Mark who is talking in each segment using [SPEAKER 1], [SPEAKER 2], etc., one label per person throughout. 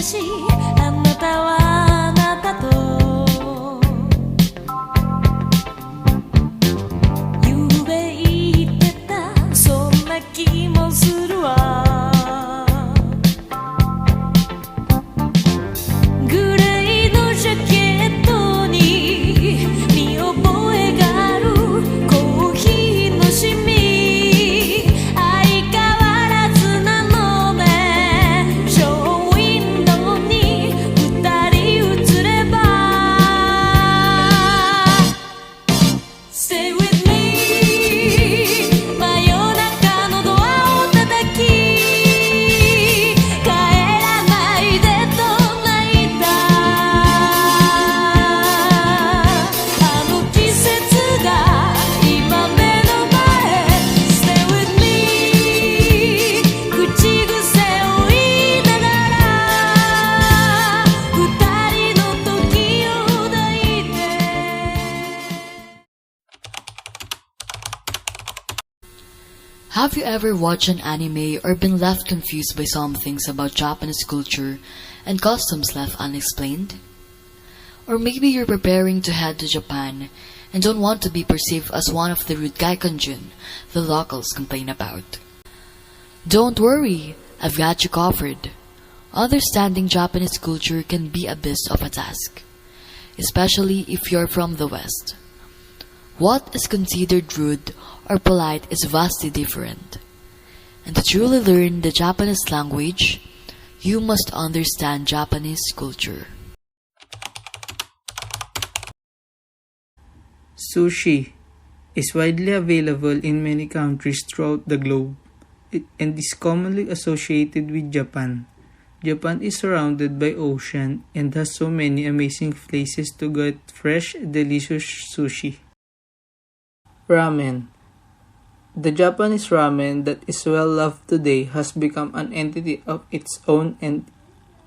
[SPEAKER 1] しあなたはあなたとゆうべ言ってたそんな気もするわグレーのジャケットに見覚えがあるコーヒーのシミ
[SPEAKER 2] Have you ever watched an anime or been left confused by some things about Japanese culture and customs left unexplained? Or maybe you're preparing to head to Japan and don't want to be perceived as one of the rude gaikanjun the locals complain about. Don't worry, I've got you covered. Understanding Japanese culture can be a bit of a task, especially if you're from the West. What is considered rude or polite is vastly different. And to truly learn the Japanese language, you must understand Japanese culture.
[SPEAKER 3] Sushi is widely available in many countries throughout the globe and is commonly associated with Japan. Japan is surrounded by ocean and has so many amazing places to get fresh, delicious sushi. Ramen. The Japanese ramen that is well loved today has become an entity of its own and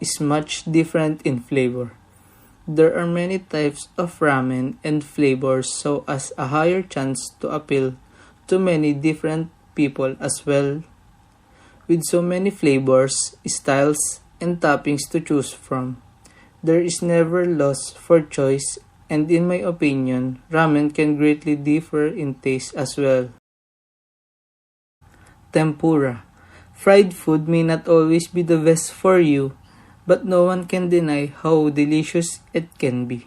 [SPEAKER 3] is much different in flavor. There are many types of ramen and flavors so as a higher chance to appeal to many different people as well. With so many flavors, styles, and toppings to choose from, there is never loss for choice, and in my opinion, ramen can greatly differ in taste as well. Tempura. Fried food may not always be the best for you, but no one can deny how delicious it can be.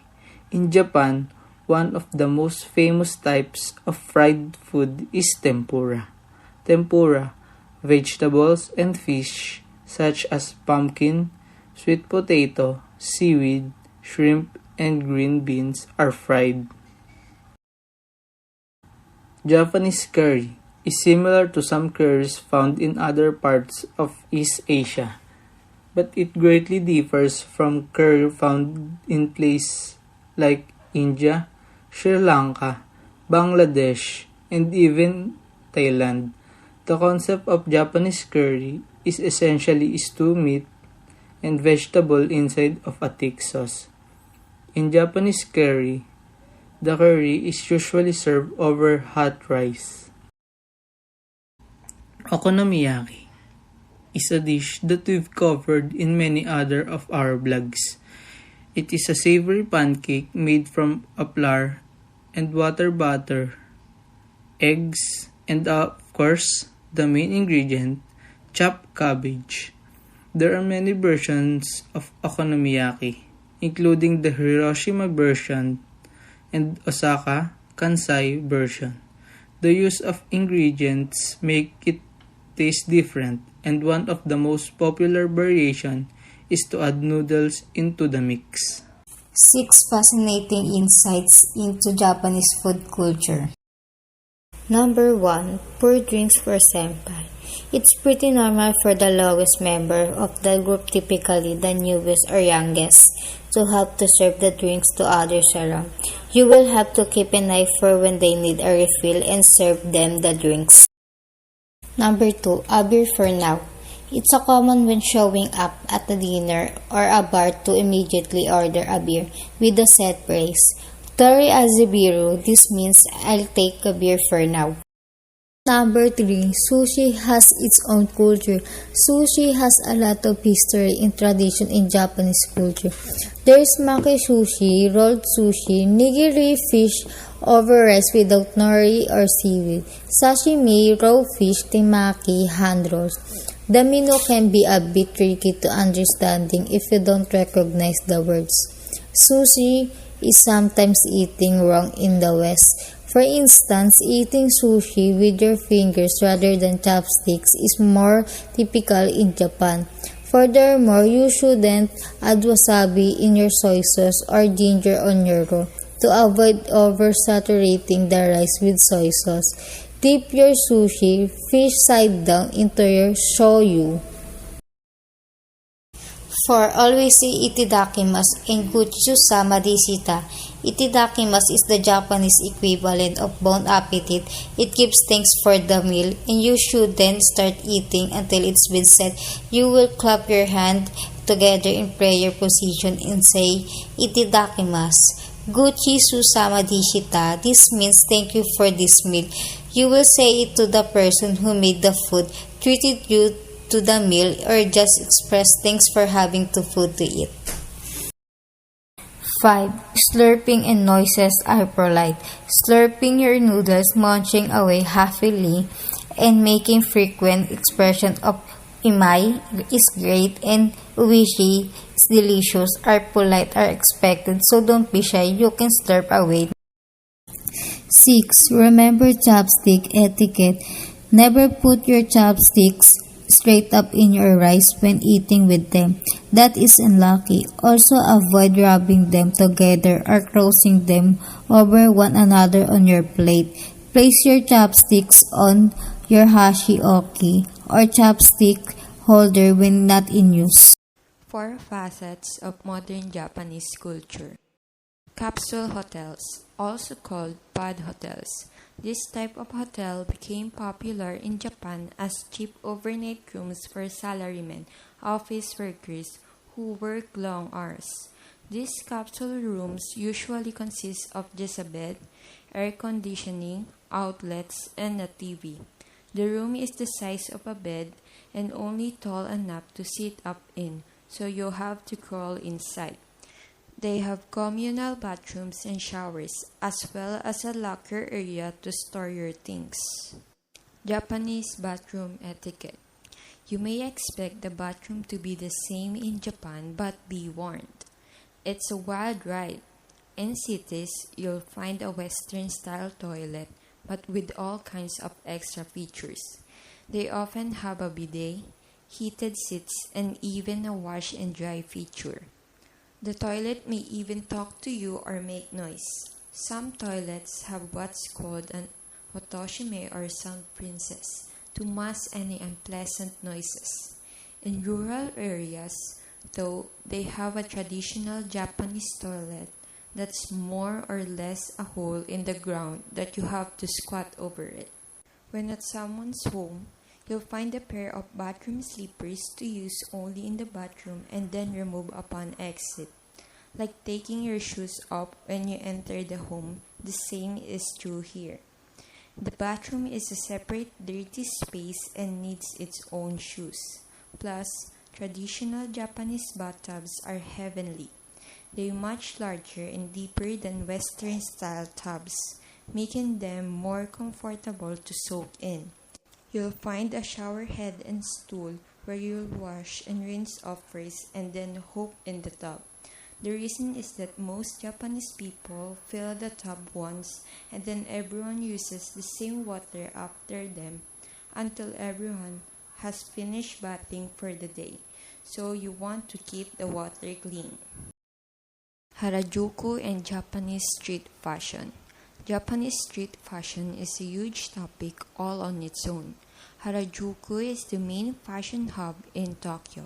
[SPEAKER 3] In Japan, one of the most famous types of fried food is tempura. Tempura, vegetables and fish such as pumpkin, sweet potato, seaweed, shrimp, and green beans are fried. Japanese curry is similar to some curries found in other parts of East Asia, but it greatly differs from curry found in places like India, Sri Lanka, Bangladesh, and even Thailand. The concept of Japanese curry is essentially stew meat and vegetable inside of a thick sauce. In Japanese curry, the curry is usually served over hot rice. Okonomiyaki is a dish that we've covered in many other of our vlogs. It is a savory pancake made from a flour and water butter, eggs, and of course, the main ingredient, chopped cabbage. There are many versions of okonomiyaki, including the Hiroshima version and Osaka, Kansai version. The use of ingredients make it taste different, and one of the most popular variation is to add noodles into the mix.
[SPEAKER 4] 6 fascinating insights into Japanese food culture. Number 1. Pour drinks for senpai. It's pretty normal for the lowest member of the group, typically the newest or youngest, to have to serve the drinks to others around. You will have to keep an eye for when they need a refill and serve them the drinks. Number 2. A beer for now. It's a common when showing up at a dinner or a bar to immediately order a beer with a set price. Tori Azebiru, this means I'll take a beer for now. Number 3, sushi has its own culture. Sushi has a lot of history and tradition in Japanese culture. There is maki sushi, rolled sushi, nigiri fish over rice without nori or seaweed, sashimi, raw fish, temaki, hand rolls. The menu can be a bit tricky to understanding if you don't recognize the words. Sushi is sometimes eaten wrong in the West. For instance, eating sushi with your fingers rather than chopsticks is more typical in Japan. Furthermore, you shouldn't add wasabi in your soy sauce or ginger on your roll to avoid oversaturating the rice with soy sauce. Dip your sushi fish side down into your shoyu. For always say itidakimasu and gutsu sama deshita. Itidakimasu is the Japanese equivalent of bon appetit. It gives thanks for the meal, and you should then start eating until it's been said. You will clap your hand together in prayer position and say itidakimasu. Gutsu sama deshita. This means thank you for this meal. You will say it to the person who made the food, treated you to the meal, or just express thanks for having the food to eat. 5. Slurping and noises are polite. Slurping your noodles, munching away happily, and making frequent expression of imai is great and uishi is delicious are polite are expected, so don't be shy, you can slurp away. 6. Remember chopstick etiquette. Never put your chopsticks straight up in your rice when eating with them. That is unlucky. Also avoid rubbing them together or crossing them over one another on your plate. Place your chopsticks on your hashioki or chopstick holder when not in use.
[SPEAKER 5] 4 facets of modern Japanese culture. Capsule hotels, also called pod hotels. This type of hotel became popular in Japan as cheap overnight rooms for salarymen, office workers who work long hours. These capsule rooms usually consist of just a bed, air conditioning, outlets, and a TV. The room is the size of a bed and only tall enough to sit up in, so you'll have to crawl inside. They have communal bathrooms and showers, as well as a locker area to store your things. Japanese bathroom etiquette. You may expect the bathroom to be the same in Japan, but be warned. It's a wild ride. In cities, you'll find a Western-style toilet, but with all kinds of extra features. They often have a bidet, heated seats, and even a wash and dry feature. The toilet may even talk to you or make noise. Some toilets have what's called an otoshime or sound princess to mask any unpleasant noises. In rural areas, though, they have a traditional Japanese toilet that's more or less a hole in the ground that you have to squat over it. When at someone's home, you'll find a pair of bathroom slippers to use only in the bathroom and then remove upon exit. Like taking your shoes off when you enter the home, the same is true here. The bathroom is a separate dirty space and needs its own shoes. Plus, traditional Japanese bathtubs are heavenly. They're much larger and deeper than Western-style tubs, making them more comfortable to soak in. You'll find a shower head and stool where you'll wash and rinse off first and then hop in the tub. The reason is that most Japanese people fill the tub once and then everyone uses the same water after them until everyone has finished bathing for the day. So you want to keep the water clean. Harajuku and Japanese street fashion. Japanese street fashion is a huge topic all on its own. Harajuku is the main fashion hub in Tokyo,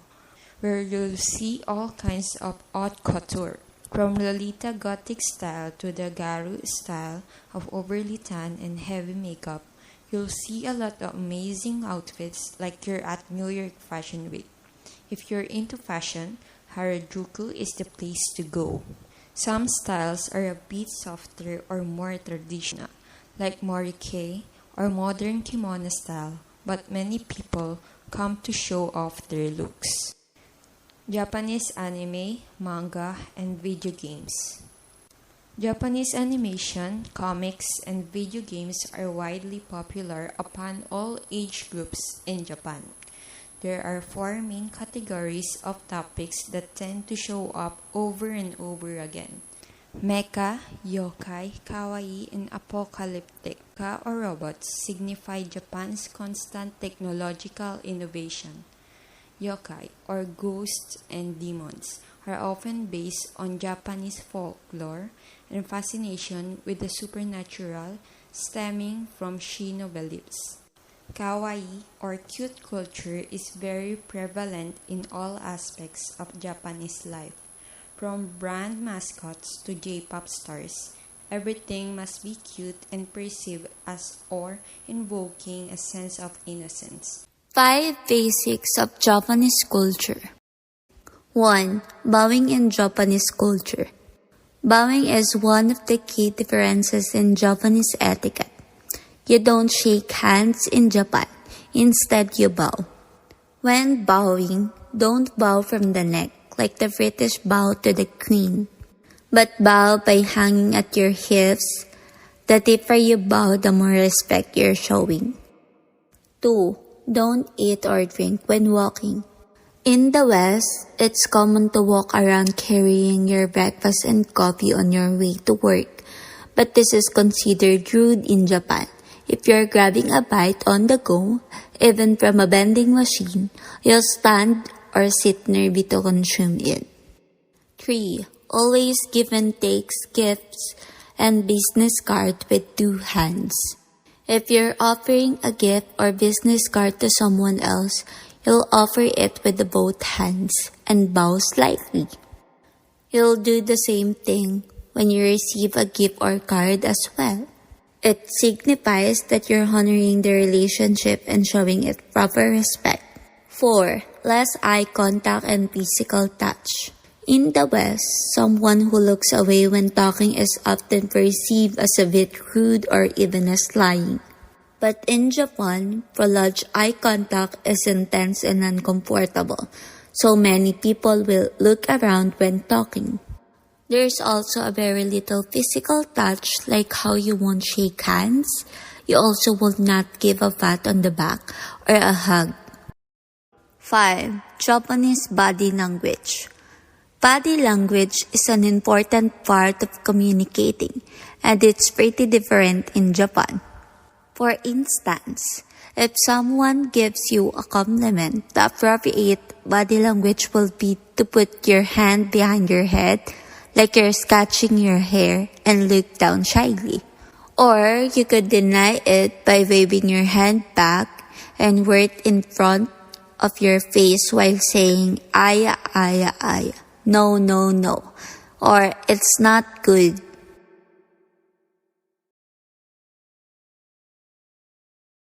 [SPEAKER 5] where you'll see all kinds of haute couture, from Lolita Gothic style to the Garu style of overly tan and heavy makeup. You'll see a lot of amazing outfits like you're at New York Fashion Week. If you're into fashion, Harajuku is the place to go. Some styles are a bit softer or more traditional, like morike or modern kimono style, but many people come to show off their looks. Japanese anime, manga, and video games. Japanese animation, comics, and video games are widely popular upon all age groups in Japan. There are four main categories of topics that tend to show up over and over again. Mecha, yokai, kawaii, and apocalyptic. Mecha or robots signify Japan's constant technological innovation. Yokai, or ghosts and demons, are often based on Japanese folklore and fascination with the supernatural stemming from Shino beliefs. Kawaii, or cute culture, is very prevalent in all aspects of Japanese life. From brand mascots to J-pop stars, everything must be cute and perceived as or invoking a sense of innocence.
[SPEAKER 6] 5 Basics of Japanese Culture. 1. Bowing in Japanese culture. Bowing is one of the key differences in Japanese etiquette. You don't shake hands in Japan. Instead, you bow. When bowing, don't bow from the neck like the British bow to the Queen, but bow by hanging at your hips. The deeper you bow, the more respect you're showing. 2. Don't eat or drink when walking. In the West, it's common to walk around carrying your breakfast and coffee on your way to work, but this is considered rude in Japan. If you're grabbing a bite on the go, even from a vending machine, you'll stand or sit nearby to consume it. 3. Always give and take gifts and business card with 2 hands. If you're offering a gift or business card to someone else, you'll offer it with both hands and bow slightly. You'll do the same thing when you receive a gift or card as well. It signifies that you're honoring the relationship and showing it proper respect. 4. Less eye contact and physical touch. In the West, someone who looks away when talking is often perceived as a bit rude or even as lying. But in Japan, prolonged eye contact is intense and uncomfortable, so many people will look around when talking. There's also a very little physical touch, like how you won't shake hands. You also will not give a pat on the back or a hug. 5. Japanese body language. Body language is an important part of communicating, and it's pretty different in Japan. For instance, if someone gives you a compliment, the appropriate body language will be to put your hand behind your head, like you're scratching your hair, and look down shyly. Or you could deny it by waving your hand back and word in front of your face while saying, aya, aya, aya. No, no, no. Or it's not good.